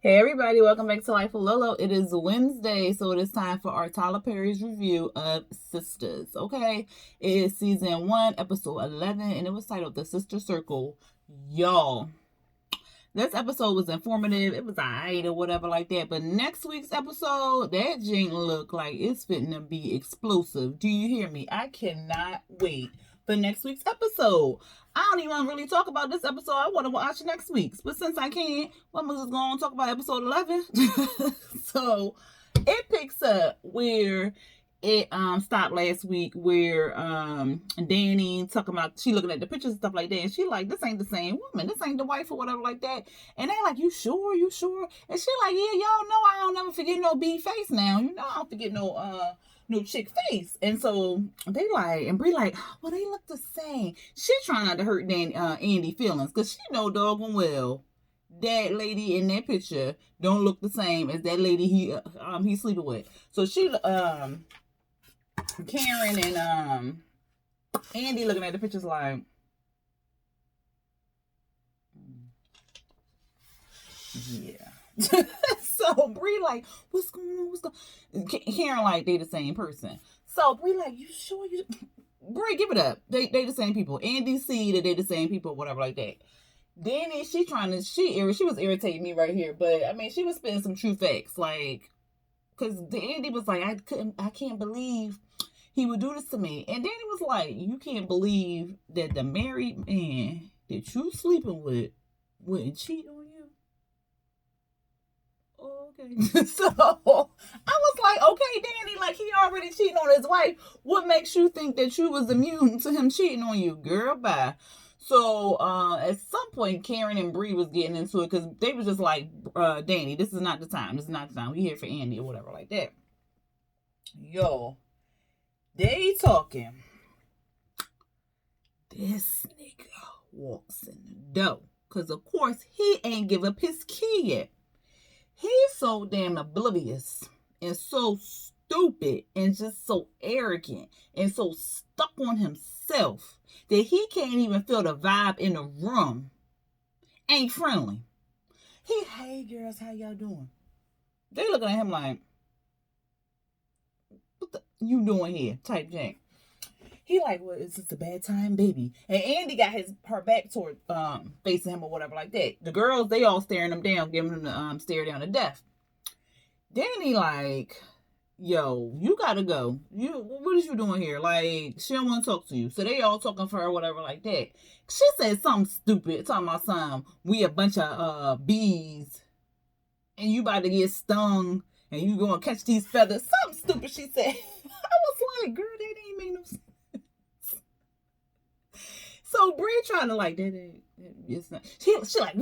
Hey everybody, welcome back to Life with Lolo. It is Wednesday, so it is time for our Tyler Perry's review of Sistas. Okay, it is season 1, episode 11, and it was titled The Sister Circle. Y'all, this episode was informative. It was alright or whatever like that. But next week's episode, that jinx look like it's fitting to be explosive. Do you hear me? I cannot wait for next week's episode. I don't even want to really talk about this episode. I want to watch next week's. But since I can't, I'm just going to talk about episode 11. So it picks up where it stopped last week, where Danny talking about, she looking at the pictures and stuff like that, and she like, this ain't the same woman, this ain't the wife or whatever like that. And they like, you sure, and she like, yeah, y'all know I don't never forget no B face now, I don't forget no chick face. And so they like, and Brie like, well, they look the same. She trying not to hurt Andy feelings, because she know doggone well that lady in that picture don't look the same as that lady he's sleeping with. So she Karen and Andy looking at the pictures like, yeah. So Brie like, what's going on? Karen like, they the same person. So Brie like, you sure you? Brie, give it up. They the same people. Andy see that they the same people, whatever like that. Danny, she was irritating me right here, but I mean, she was spitting some true facts, like, because Andy was like, I can't believe he would do this to me. And Danny was like, you can't believe that the married man that you sleeping with wouldn't cheat on you? Oh, okay. So I was like, okay, Danny, like, he already cheating on his wife. What makes you think that you was immune to him cheating on you? Girl, bye. So at some point, Karen and Brie was getting into it, because they was just like, Danny, this is not the time. This is not the time. We here for Andy or whatever like that. Yo, they talking. This nigga walks in the door, because of course he ain't give up his key yet. He's so damn oblivious and so stupid and just so arrogant and so stuck on himself that he can't even feel the vibe in the room. Ain't friendly. Hey girls, how y'all doing? They looking at him like, what the you doing here? Type thing. He like, well, is this a bad time, baby? And Andy got her back toward facing him or whatever like that. The girls, they all staring him down, giving him the stare down to death. Danny like, yo, you gotta go. What is you doing here? Like, she don't want to talk to you. So they all talking for her, whatever like that. She said something stupid, talking about something, we a bunch of bees, and you about to get stung, and you gonna catch these feathers. Something stupid she said. I was like, girl, that ain't make no sense. So Brie trying to like, it's not. She like,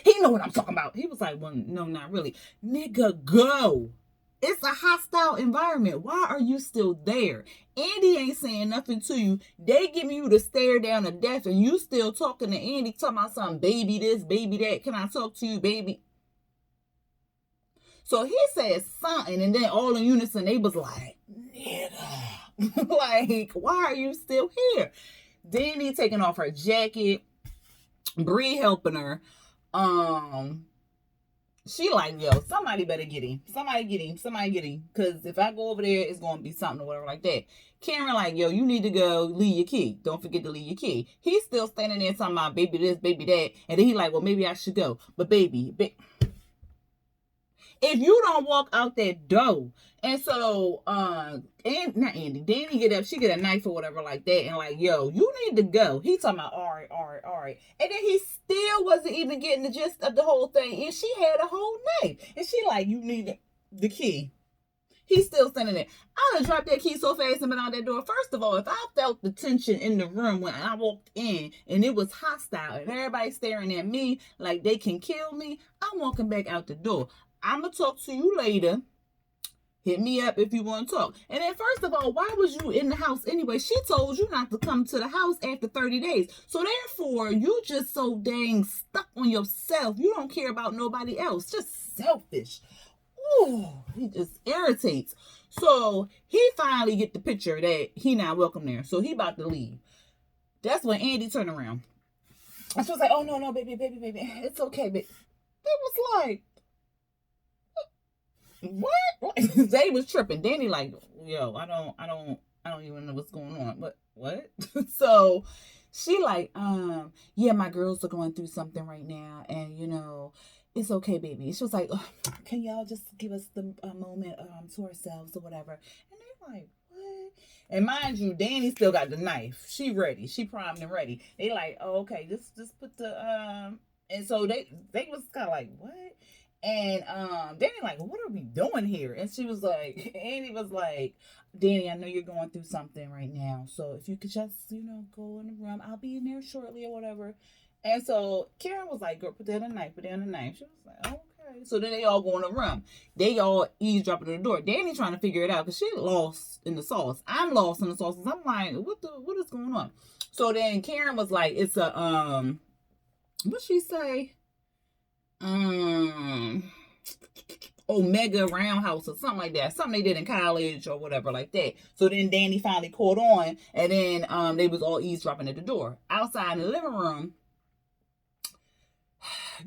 he know what I'm talking about. He was like, well, no, not really. Nigga, go. It's a hostile environment. Why are you still there? Andy ain't saying nothing to you. They giving you the stare down to death, and you still talking to Andy, talking about something, baby this, baby that. Can I talk to you, baby? So he said something, and then all in unison, they was like, nigga. Like, why are you still here? Danny taking off her jacket. Brie helping her. She like, yo, somebody better get him. Somebody get him. Because if I go over there, it's going to be something or whatever like that. Karen like, yo, you need to go leave your key. Don't forget to leave your key. He's still standing there talking about baby this, baby that. And then he like, well, maybe I should go. But baby, if you don't walk out that door. And so and not Andy, Danny get up, she get a knife or whatever like that, and like, yo, you need to go. He talking about all right. And then he still wasn't even getting the gist of the whole thing, and she had a whole knife, and she like, you need the key. He's still standing there. I done dropped that key so fast and been out that door. First of all, if I felt the tension in the room when I walked in and it was hostile and everybody staring at me like they can kill me, I'm walking back out the door. I'm going to talk to you later. Hit me up if you want to talk. And then first of all, why was you in the house anyway? She told you not to come to the house after 30 days. So therefore, you just so dang stuck on yourself. You don't care about nobody else. Just selfish. Ooh, he just irritates. So he finally get the picture that he not welcome there. So he about to leave. That's when Andy turned around. And she was like, oh, no, baby. It's okay, baby. It was like, What? They was tripping. Danny like, yo, I don't even know what's going on. But what? So she like, yeah, my girls are going through something right now, and it's okay, baby. She was like, can y'all just give us the moment to ourselves or whatever? And they're like, what? And mind you, Danny still got the knife. She ready. She primed and ready. They like, oh, okay, just put the and so they was kind of like, what? And Danny like, what are we doing here? And she was like, Annie was like, Danny, I know you're going through something right now. So if you could just, go in the room, I'll be in there shortly or whatever. And so Karen was like, girl, put down the knife, put down the knife. She was like, okay. So then they all go in the room. They all eavesdropping at the door. Danny trying to figure it out because she lost in the sauce. I'm lost in the sauce. I'm like, what is going on? So then Karen was like, it's a, what'd she say? Omega roundhouse or something like that. Something they did in college or whatever like that. So then Danny finally caught on, and then they was all eavesdropping at the door. Outside in the living room,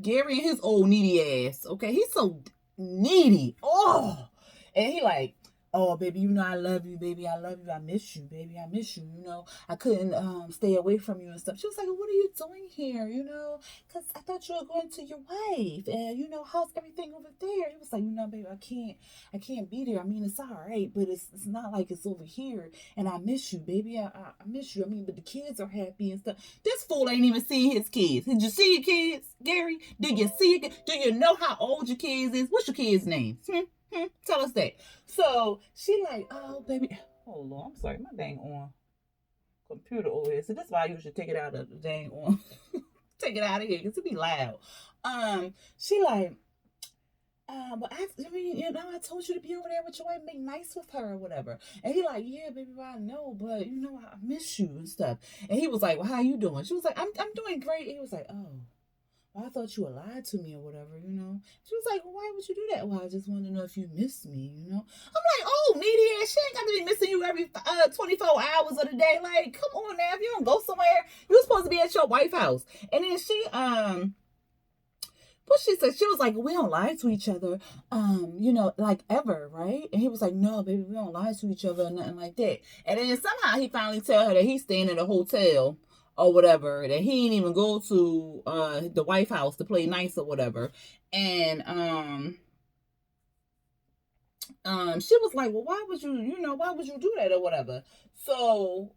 Gary and his old needy ass. Okay, he's so needy. Oh, and he like, oh, baby, I love you, baby. I love you. I miss you, baby. I miss you. I couldn't stay away from you and stuff. She was like, what are you doing here? Because I thought you were going to your wife. And, how's everything over there? He was like, baby, I can't be there. I mean, it's all right, but it's not like it's over here. And I miss you, baby. I miss you. I mean, but the kids are happy and stuff. This fool ain't even seen his kids. Did you see your kids, Gary? Did you see it? Do you know how old your kids is? What's your kids' names? Tell us that. So she like, oh baby, oh Lord, I'm sorry, my dang on computer over here. So that's why you should take it out of the dang on. Take it out of here because it be loud. She like, but I mean, I told you to be over there with your wife, make nice with her or whatever. And he like, yeah, baby, I know, but I miss you and stuff. And he was like, well, how you doing? She was like, I'm doing great. And he was like, oh. I thought you were lied to me or whatever, She was like, well, why would you do that? Well, I just want to know if you miss me, I'm like, oh, needy ass, she ain't got to be missing you every 24 hours of the day. Like, come on now, if you don't go somewhere, you're supposed to be at your wife's house. And then she, what she said, she was like, we don't lie to each other, like ever, right? And he was like, no, baby, we don't lie to each other or nothing like that. And then somehow he finally tell her that he's staying in a hotel or whatever, that he didn't even go to the White House to play nice or whatever. And she was like, well, why would you do that or whatever? So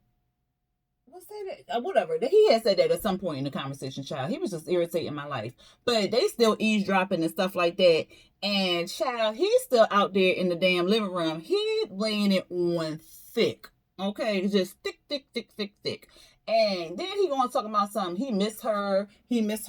what's that? Whatever. He had said that at some point in the conversation, child. He was just irritating my life. But they still eavesdropping and stuff like that. And child, he's still out there in the damn living room. He laying it on thick. Okay, just thick. And then he gonna talk about something. He missed her, what did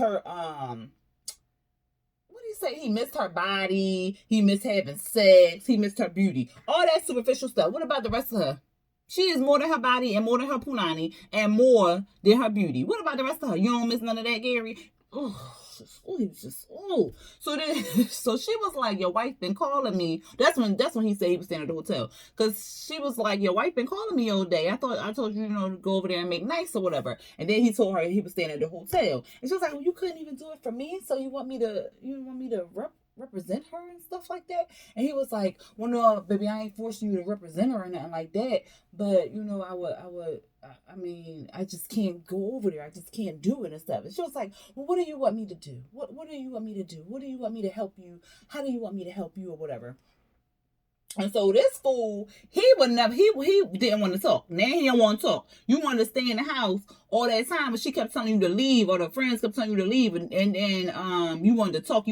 he say? He missed her body, he missed having sex, he missed her beauty. All that superficial stuff. What about the rest of her? She is more than her body and more than her punani and more than her beauty. What about the rest of her? You don't miss none of that, Gary? He was just. So then, so she was like, your wife been calling me. That's when he said he was staying at the hotel. Because she was like, your wife been calling me all day. I told you, to go over there and make nice or whatever. And then he told her he was staying at the hotel. And she was like, well, you couldn't even do it for me. So you want me to represent her and stuff like that? And he was like, well, no, baby, I ain't forcing you to represent her or nothing like that. But, I mean, I just can't go over there. I just can't do it and stuff. And she was like, well, what do you want me to do? What do you want me to do? What do you want me to help you? How do you want me to help you or whatever? And so this fool, he didn't want to talk. Now he don't want to talk. You want to stay in the house all that time, but she kept telling you to leave, or the friends kept telling you to leave, and you wanted to talk.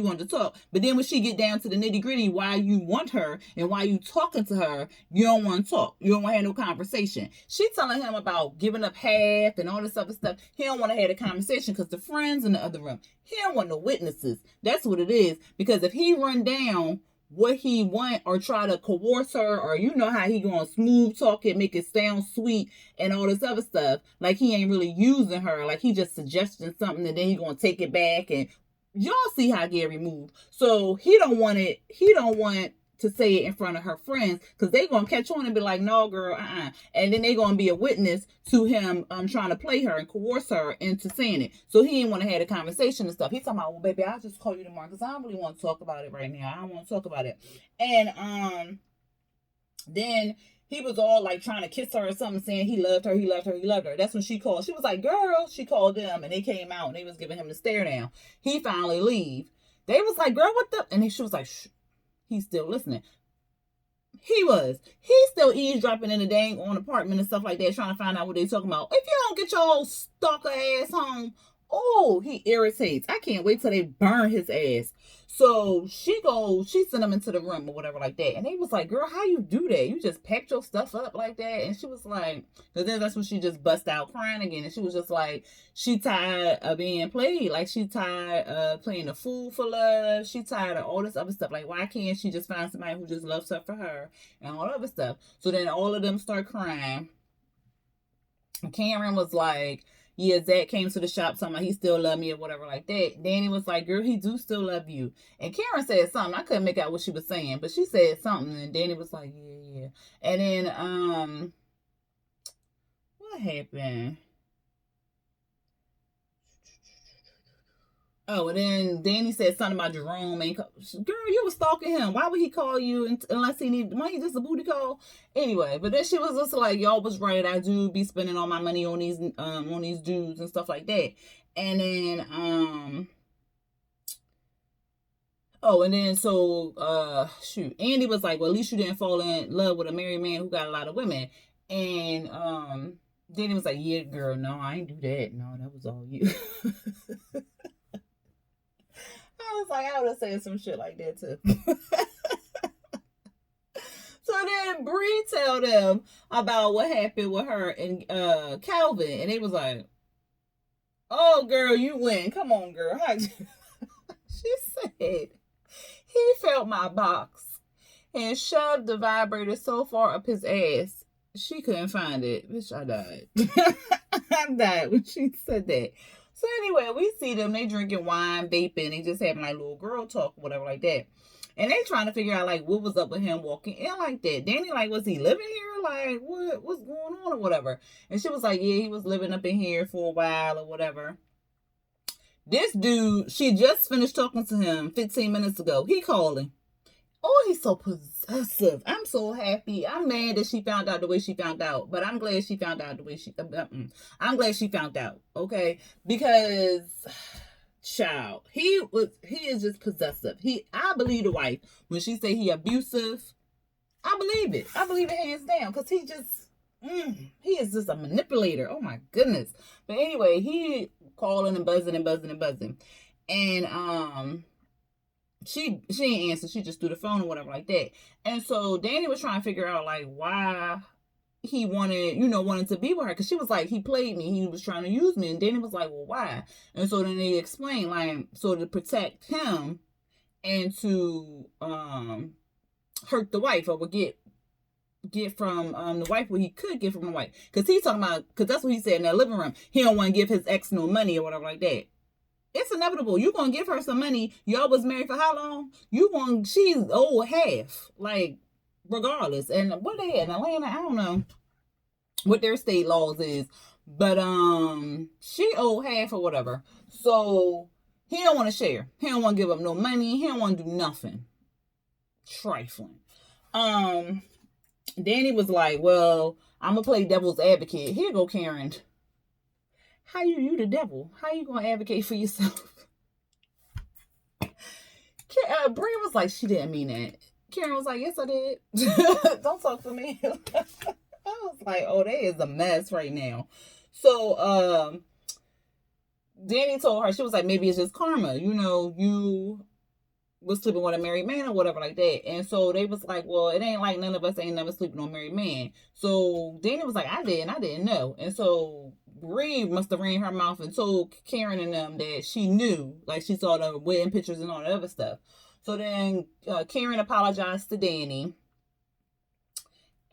But then when she get down to the nitty gritty, why you want her and why you talking to her, you don't want to talk. You don't want to have no conversation. She telling him about giving up half and all this other stuff. He don't want to have a conversation because the friends in the other room. He don't want no witnesses. That's what it is. Because if he run down what he want or try to coerce her, or how he gonna smooth talk it, make it sound sweet and all this other stuff, like he ain't really using her, like he just suggesting something and then he gonna take it back, and y'all see how Gary moved. So he don't want to say it in front of her friends, because they gonna catch on and be like, no girl, and then they gonna be a witness to him trying to play her and coerce her into saying it. So he didn't want to have a conversation and stuff. He's talking about, well baby, I'll just call you tomorrow because I don't really want to talk about it right now. I don't want to talk about it. And then he was all like trying to kiss her or something, saying he loved her, he loved her, he loved her. That's when she called. She was like, girl, she called them, and they came out and they was giving him the stare down. He finally leave. They was like, girl, what the? And she was like, shh. He's still listening. He's still eavesdropping in the dang on apartment and stuff like that, trying to find out what they talking about. If you don't get your old stalker ass home, oh, he irritates. I can't wait till they burn his ass. So she sent him into the room or whatever like that. And they was like, girl, how you do that? You just packed your stuff up like that? And she was like, because then that's when she just bust out crying again. And she was just like, she tired of being played. Like, she tired of playing the fool for love. She tired of all this other stuff. Like, why can't she just find somebody who just loves her for her and all other stuff? So then all of them start crying. And Karen was like, yeah, Zach came to the shop talking about he still love me or whatever like that. Danny was like, girl, he do still love you. And Karen said something. I couldn't make out what she was saying, but she said something. And Danny was like, yeah. And then, what happened? Oh, and then Danny said something about Jerome. And girl, you was stalking him. Why would he call you unless he need money? Just a booty call. Anyway, but then she was just like, y'all was right. I do be spending all my money on these dudes and stuff like that. And then and then so Andy was like, well, at least you didn't fall in love with a married man who got a lot of women. And Danny was like, yeah, girl, no, I ain't do that. No, that was all you. I was like, I would have said some shit like that too. So then Bree tell them about what happened with her and Calvin, and they was like, oh girl, you win. Come on, girl. She said he felt my box and shoved the vibrator so far up his ass she couldn't find it. Bitch, I died. I died when she said that. So anyway, we see them. They drinking wine, vaping. They just having like little girl talk or whatever like that. And they trying to figure out like what was up with him walking in like that. Danny like, was he living here? Like, what's going on or whatever? And she was like, yeah, he was living up in here for a while or whatever. This dude, she just finished talking to him 15 minutes ago. He calling. Oh, he's so possessive. I'm so happy. I'm mad that she found out the way she found out, but I'm glad she found out the way she. I'm glad she found out. Okay, because child, he is just possessive. I believe the wife when she say he abusive. I believe it. I believe it hands down because he is just a manipulator. Oh my goodness. But anyway, he calling and buzzing and buzzing and buzzing, and she didn't answer. She just threw the phone or whatever like that. And so Danny was trying to figure out like why he wanted to be with her, because she was like, he played me, he was trying to use me. And Danny was like, well, why? And so then they explained like, so to protect him and to hurt the wife, or would get from the wife what he could get from the wife, because he's talking about, because that's what he said in that living room, he don't want to give his ex no money or whatever like that. It's inevitable. You gonna give her some money. Y'all was married for how long? She's old half, like, regardless. And what they in Atlanta, I don't know what their state laws is, but she old half or whatever. So he don't want to share. He don't want to give up no money. He don't want to do nothing. Trifling. Danny was like, well, I'm gonna play devil's advocate. Here go Karen. How you the devil? How you gonna advocate for yourself? Brie was like, she didn't mean that. Karen was like, yes, I did. Don't talk to me. I was like, oh, that is a mess right now. So Danny told her, she was like, maybe it's just karma. You was sleeping with a married man or whatever like that. And so they was like, well, it ain't like none of us ain't never sleeping on a married man. So Danny was like, I didn't know. And so Bree must have ran her mouth and told Karen and them that she knew, like she saw the wedding pictures and all the other stuff. So then Karen apologized to Danny,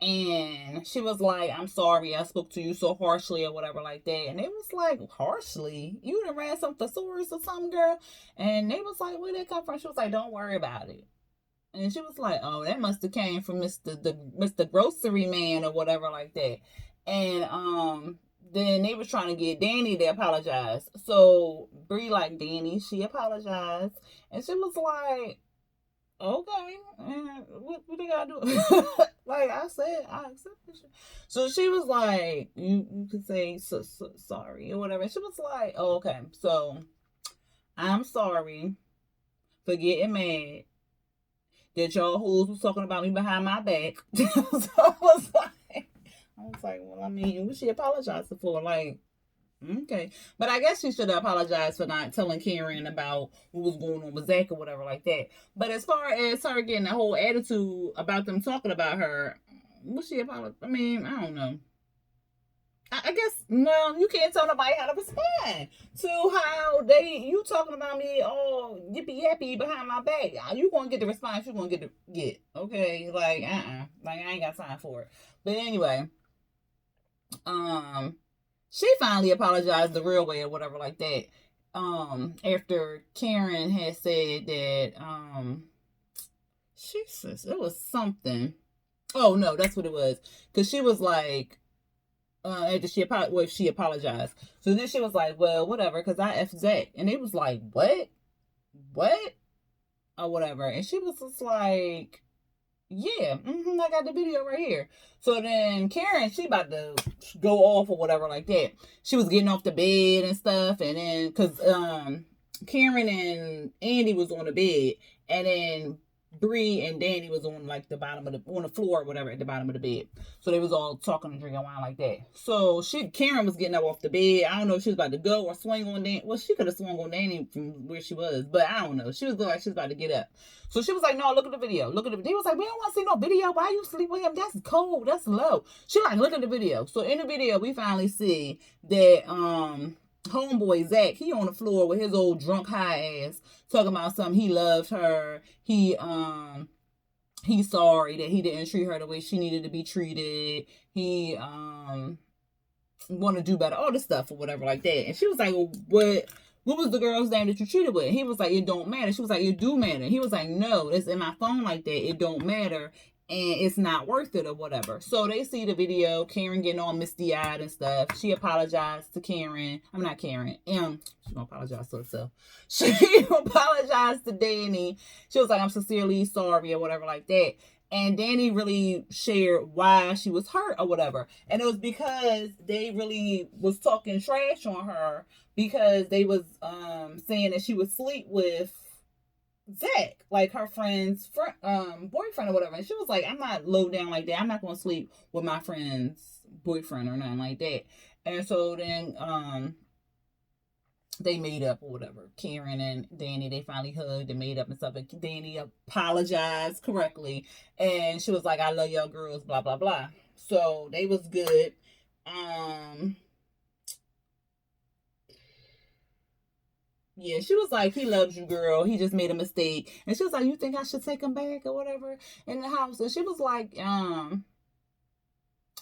and she was like, I'm sorry I spoke to you so harshly or whatever like that. And they was like, harshly? You done ran some thesaurus or something, girl? And they was like, where'd that come from? She was like, don't worry about it. And she was like, "Oh, that must have came from Mr. Grocery Man or whatever like that." And then they was trying to get Danny to apologize. So Bree like Danny, she apologized, and she was like, "Okay, and what they gotta do?" Like I said, I accept this. So she was like, "You could say sorry or whatever." And she was like, "Oh, okay, so I'm sorry for getting mad that y'all hoes was talking about me behind my back." So I was like, well, I mean, what she apologizing for? Like, okay. But I guess she should have apologized for not telling Karen about what was going on with Zach or whatever like that. But as far as her getting the whole attitude about them talking about her, what she apologize? I mean, I don't know. I guess, well, you can't tell nobody how to respond to how you talking about me all yippee yappy behind my back. You gonna get the response you gonna get. Okay, like like I ain't got time for it. But anyway, she finally apologized the real way or whatever like that. After Karen had said that she says it was something. Oh no, that's what it was. Cause she was like, after she apologized. So then she was like, well, whatever, because I F Zach. And it was like, what? What? Or whatever. And she was just like, yeah, I got the video right here. So then Karen, she about to go off or whatever like that. She was getting off the bed and stuff. And then, because Karen and Andy was on the bed. And then Bree and Danny was on like the bottom of on the floor or whatever at the bottom of the bed. So they was all talking and drinking wine like that. So Karen was getting up off the bed. I don't know if she was about to go or swing on Danny. Well, she could have swung on Danny from where she was, but I don't know. She was like she was about to get up. So she was like, no, look at the video. Look at the video. He was like, we don't want to see no video. Why you sleep with him? That's cold. That's low. She like, look at the video. So in the video, we finally see that homeboy Zach, he on the floor with his old drunk high ass talking about something. He loved her. He's sorry that he didn't treat her the way she needed to be treated. He want to do better, all this stuff or whatever like that. And she was like, well, what was the girl's name that you treated with? He was like, it don't matter. She was like, it do matter. He was like, no, it's in my phone like that. It don't matter. And it's not worth it or whatever. So they see the video, Karen getting all misty-eyed and stuff. She apologized to Karen. I'm not Karen. She gonna apologize to herself. She apologized to Danny. She was like, I'm sincerely sorry or whatever like that. And Danny really shared why she was hurt or whatever. And it was because they really was talking trash on her because they was saying that she would sleep with Zach, like her friend's boyfriend or whatever. And she was like, I'm not low down like that. I'm not gonna sleep with my friend's boyfriend or nothing like that. And so then they made up or whatever. Karen and Danny, they finally hugged and made up and stuff. And Danny apologized correctly. And she was like, I love y'all girls, blah, blah, blah. So they was good. Yeah, she was like, he loves you, girl. He just made a mistake. And she was like, you think I should take him back or whatever in the house? And she was like,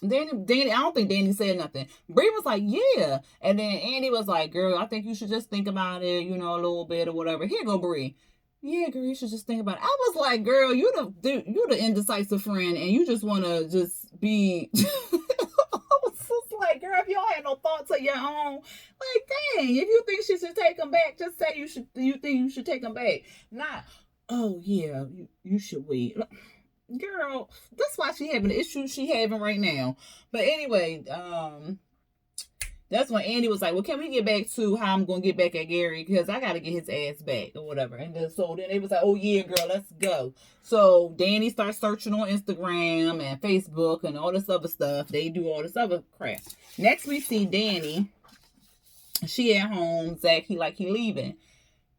Danny, I don't think Danny said nothing. Bree was like, yeah. And then Andy was like, girl, I think you should just think about it, a little bit or whatever. Here go Bree. Yeah, girl, you should just think about it. I was like, girl, you the indecisive friend and you just want to just be... I was just like, girl, if you don't have no thoughts of your own, like, dang, if you think she should take him back, just say you think you should take him back. Not, oh, yeah, you should wait. Girl, that's why she having the issue she having right now. But anyway, that's when Andy was like, well, can we get back to how I'm going to get back at Gary? Because I got to get his ass back or whatever. And then they was like, oh, yeah, girl, let's go. So Danny starts searching on Instagram and Facebook and all this other stuff. They do all this other crap. Next, we see Danny. She at home. Zach, he leaving.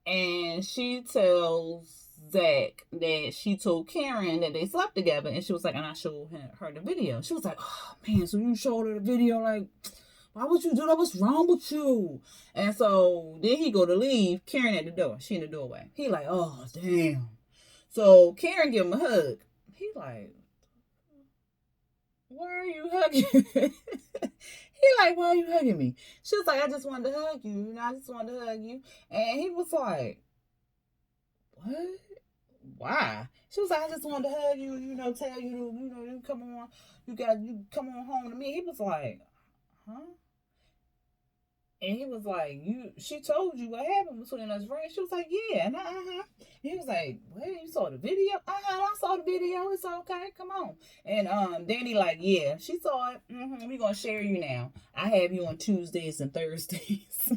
And she tells Zach that she told Karen that they slept together. And she was like, and I showed her the video. She was like, oh, man, so you showed her the video, like... Why would you do that? What's wrong with you? And so then he go to leave. Karen at the door. She in the doorway. He like, oh, damn. So Karen give him a hug. He like, why are you hugging me? He like, why are you hugging me? She was like, I just wanted to hug you. I just wanted to hug you. And he was like, what? Why? She was like, I just wanted to hug you, tell you, you come on, you come on home to me. He was like, huh? And he was like, she told you what happened between us, right? She was like, yeah, and He was like, well, you saw the video? I saw the video. It's okay. Come on. And Danny like, yeah, she saw it. We gonna share you now. I have you on Tuesdays and Thursdays.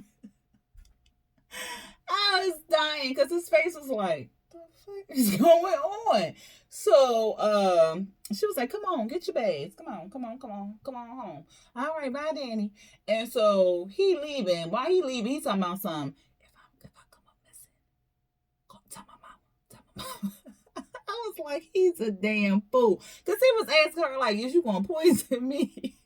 I was dying because his face was like, what the fuck is going on? So she was like, come on, get your bags. Come on home. All right, bye, Danny. And so he leaving. While he leaving, he talking about something. If I come up missing, go tell my mama. I was like, he's a damn fool. Because he was asking her, like, is you going to poison me?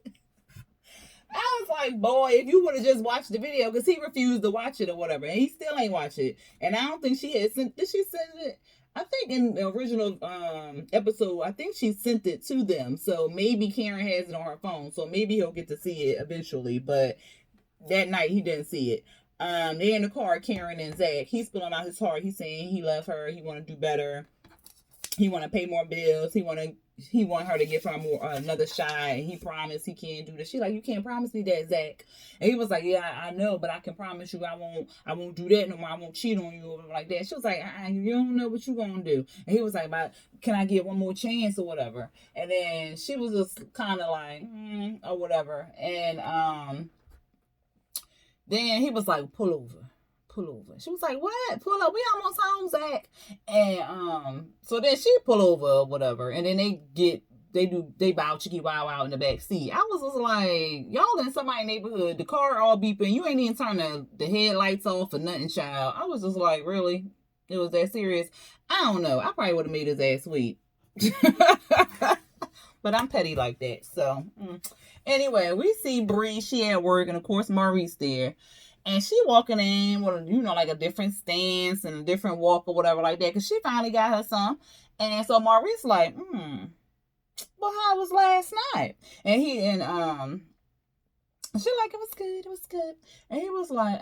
I was like, boy, if you would have just watched the video, because he refused to watch it or whatever, and he still ain't watched it. And I don't think she had sent. Did she send it? I think in the original episode, I think she sent it to them. So maybe Karen has it on her phone. So maybe he'll get to see it eventually. But that night he didn't see it. They're in the car, Karen and Zach. He's spilling out his heart. He's saying he loves her. He want to do better. He want to pay more bills. He want her to give her more another shot. And he promised he can't do this. She like, you can't promise me that, Zach. And he was like, yeah, I know, but I can promise you I won't do that no more. I won't cheat on you or like that. She was like, you don't know what you gonna do. And he was like, can I get one more chance or whatever? And then she was just kind of like, or whatever. And then he was like, pull over. She was like, what? Pull up. We almost home, Zach. And so then she pull over or whatever. And then they bow chicky wow out in the back seat. I was just like, y'all in somebody's neighborhood, the car all beeping, you ain't even turn the headlights off or nothing, child. I was just like, really? It was that serious? I don't know. I probably would have made his ass sweet. But I'm petty like that. So anyway, we see Bree, she at work, and of course Maurice there. And she walking in with, like a different stance and a different walk or whatever like that. Because she finally got her some. And so Maurice like, well, how was last night? And she like, it was good. And he was like,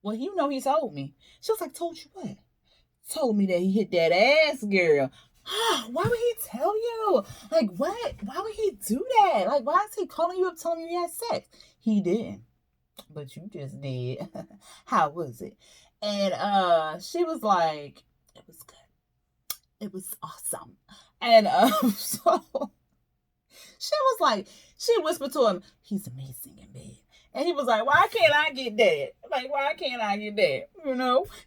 well, he told me. She was like, told you what? Told me that he hit that ass, girl. Why would he tell you? Like, what? Why would he do that? Like, why is he calling you up telling you he had sex? He didn't. But you just did. How was it? And she was like, it was good. It was awesome. And so she was like, she whispered to him, he's amazing in bed. And he was like, why can't I get that? Like, why can't I get that?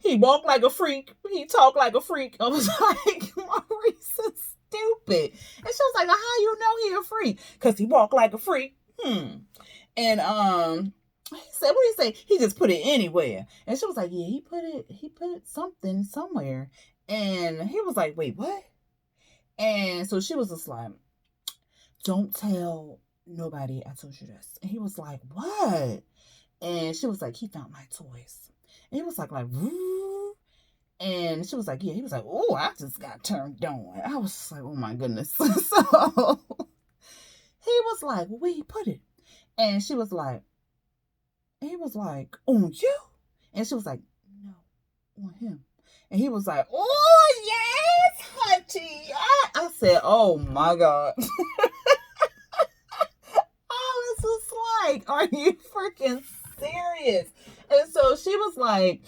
He walked like a freak. He talked like a freak. I was like, Maurice is stupid. And she was like, how you know he a freak? Because he walked like a freak. And he said, what did he say? He just put it anywhere. And she was like, yeah, he put something somewhere. And he was like, wait, what? And so she was just like, don't tell nobody I told you this. And he was like, what? And she was like, he found my toys. And he was like, woo. And she was like, yeah. He was like, oh, I just got turned on. I was just like, oh my goodness. So he was like, well, where he put it? And she was like, and he was like, on you? And she was like, no, on him. And he was like, oh, yes, hunty. I said, oh, my God. I was just like, are you freaking serious? And so she was like,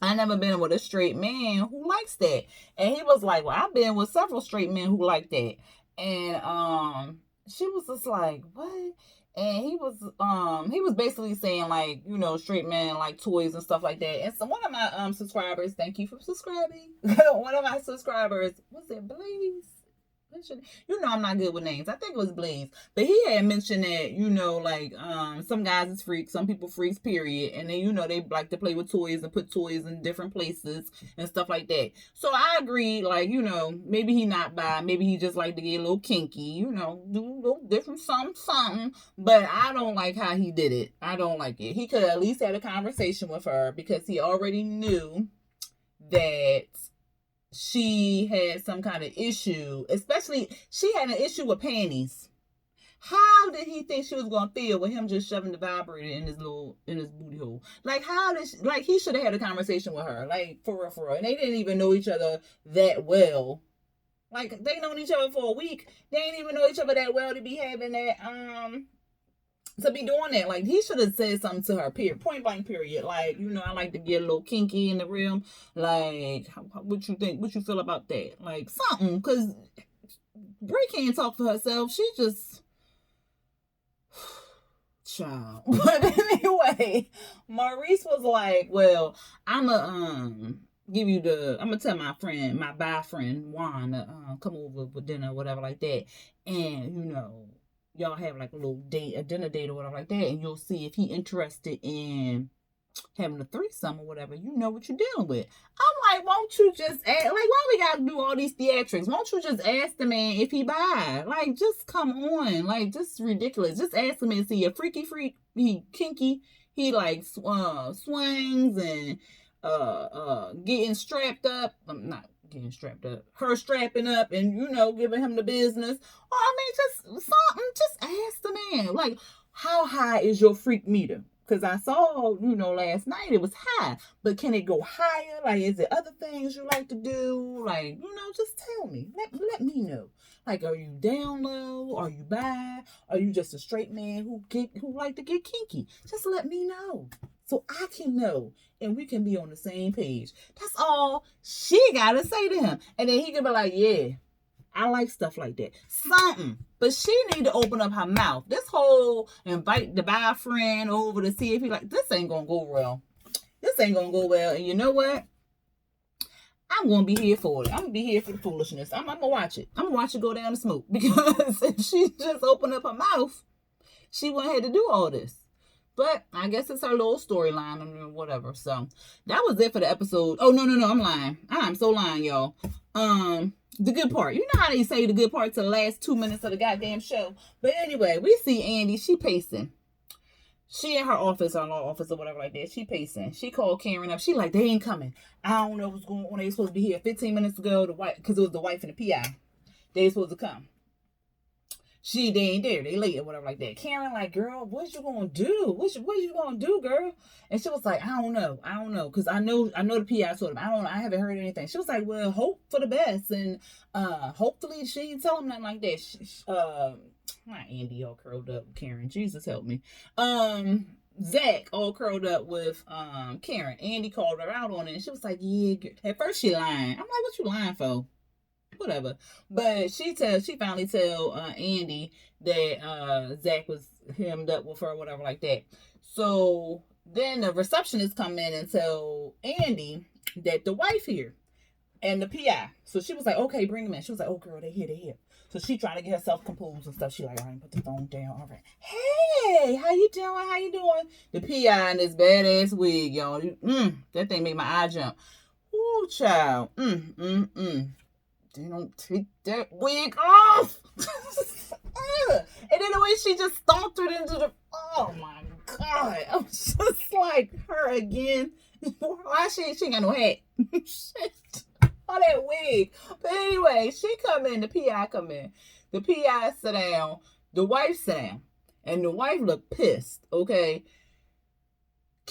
I never been with a straight man who likes that. And he was like, well, I've been with several straight men who like that. And she was just like, what? And he was basically saying, like, straight men like toys and stuff like that. And so one of my subscribers, thank you for subscribing. One of my subscribers, was it Blaze? I'm not good with names. I think it was Blaze. But he had mentioned that, some guys is freaks, some people freaks, period. And then, they like to play with toys and put toys in different places and stuff like that. So I agree, like, maybe he not bi, maybe he just like to get a little kinky, do a little different something. But I don't like how he did it. I don't like it. He could at least had a conversation with her because he already knew that she had some kind of issue, especially she had an issue with panties. How did he think she was gonna feel with him just shoving the vibrator in his booty hole? Like, how did he should have had a conversation with her, like, for real. And they didn't even know each other that well. Like, they known each other for a week. They didn't even know each other that well to be having that, to be doing that. Like, he should have said something to her, period. Point blank, period. Like, I like to get a little kinky in the room. Like, what you think? What you feel about that? Like, something. Because Brie can't talk for herself. She just... Child. But anyway, Maurice was like, well, I'm gonna tell my bi friend Juan to come over for dinner or whatever like that, and y'all have like a little date, a dinner date or whatever like that, and you'll see if he interested in having a threesome or whatever. You know what you're dealing with. I'm like, won't you just ask? Like, why we gotta do all these theatrics? Won't you just ask the man if he bi? Like, just come on. Like, just ridiculous. Just ask him, is he a freaky freak? He kinky? He like swings and getting strapped up. I'm not getting strapped up. Her strapping up and giving him the business. Or I mean, just something. Just ask the man. Like, how high is your freak meter? Because I saw, last night it was high. But can it go higher? Like, is there other things you like to do? Like, just tell me. Let me know. Like, are you down low? Are you bi? Are you just a straight man who like to get kinky? Just let me know. So I can know. And we can be on the same page. That's all she got to say to him. And then he can be like, yeah, I like stuff like that. Something. But she need to open up her mouth. This whole invite the bi friend over to see if he like, this ain't going to go well. This ain't going to go well. And you know what? I'm going to be here for it. I'm going to be here for the foolishness. I'm going to watch it. I'm going to watch it go down the smoke. Because if she just opened up her mouth, she wouldn't have to do all this. But I guess it's her little storyline or whatever. So that was it for the episode. Oh, no, I'm lying. I'm so lying, y'all. The good part. You know how they say the good part to the last 2 minutes of the goddamn show. But anyway, we see Andy. She pacing. She in her office, or law office or whatever like that. She pacing. She called Karen up. She like, they ain't coming. I don't know what's going on. They supposed to be here 15 minutes ago. Because it was the wife and the PI. They supposed to come. They ain't there. They late or whatever like that. Karen like, girl, what you gonna do? What you gonna do, girl? And she was like, I don't know. Because I know the PI told him. I haven't heard anything. She was like, well, hope for the best. And hopefully she didn't tell him nothing like that. Not Andy all curled up with Karen. Jesus help me. Zach all curled up with Karen. Andy called her out on it. And she was like, yeah. At first she lying. I'm like, what you lying for? Whatever. But she finally tell Andy that Zach was hemmed up with her, whatever like that. So then the receptionist come in and tell Andy that the wife here and the PI. So she was like, okay, bring him in. She was like, oh girl, they here. So she trying to get herself composed and stuff. She like, all right, put the phone down. All right. Hey, how you doing? The PI in this badass wig, y'all. That thing made my eye jump. Ooh, child. They don't take that wig off. And then the way she just stomped it into the... Oh, my God. I was just like, her again. Why she ain't got no hat? Shit. All that wig. But anyway, she come in. The PI come in. The PI sit down. The wife sit down. And the wife look pissed, okay?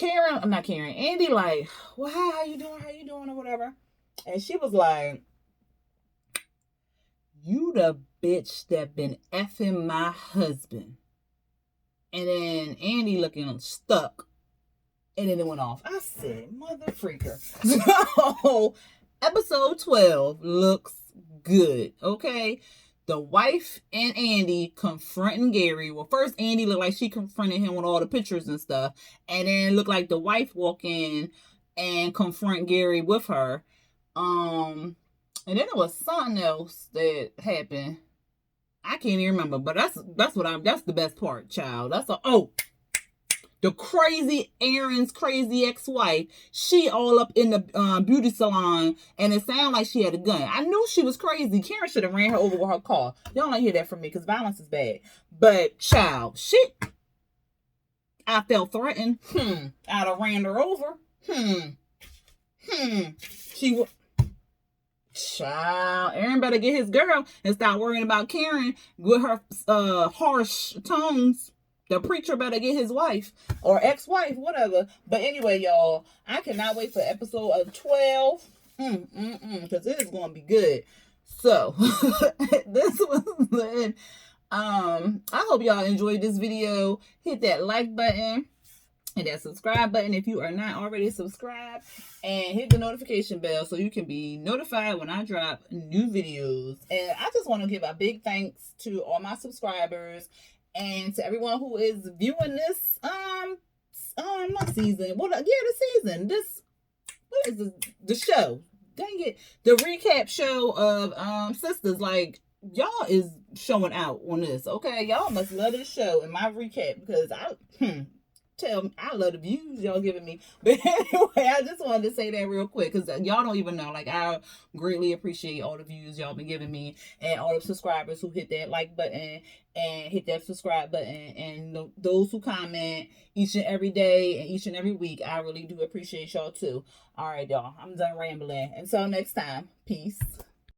Andy like, well, how you doing or whatever. And she was like, you the bitch that been effing my husband. And then Andy looking stuck. And then it went off. I said, mother freaker. So, episode 12 looks good, okay? The wife and Andy confronting Gary. Well, first Andy looked like she confronted him with all the pictures and stuff. And then it looked like the wife walk in and confront Gary with her. And then there was something else that happened. I can't even remember, but that's the best part, child. The crazy Aaron's crazy ex-wife. She all up in the beauty salon, and it sounded like she had a gun. I knew she was crazy. Karen should have ran her over with her car. Y'all don't hear that from me because violence is bad. But child, I felt threatened. I'd have ran her over. She Child, Aaron better get his girl and stop worrying about Karen with her harsh tones. The preacher better get his wife or ex-wife, whatever. But anyway, y'all, I cannot wait for episode of 12. Because it is going to be good. So, this was it. I hope y'all enjoyed this video. Hit that like button and that subscribe button if you are not already subscribed, and hit the notification bell so you can be notified when I drop new videos. And I just want to give a big thanks to all my subscribers and to everyone who is viewing this not season, the season, this, what is this, the show, dang it, the recap show of Sistas. Like, y'all is showing out on this, okay? Y'all must love this show and my recap, because I love the views y'all giving me. But anyway, I just wanted to say that real quick, because y'all don't even know. Like, I greatly appreciate all the views y'all been giving me, and all the subscribers who hit that like button and hit that subscribe button, and those who comment each and every day and each and every week. I really do appreciate y'all too. All right, y'all, I'm done rambling. Until next time, peace.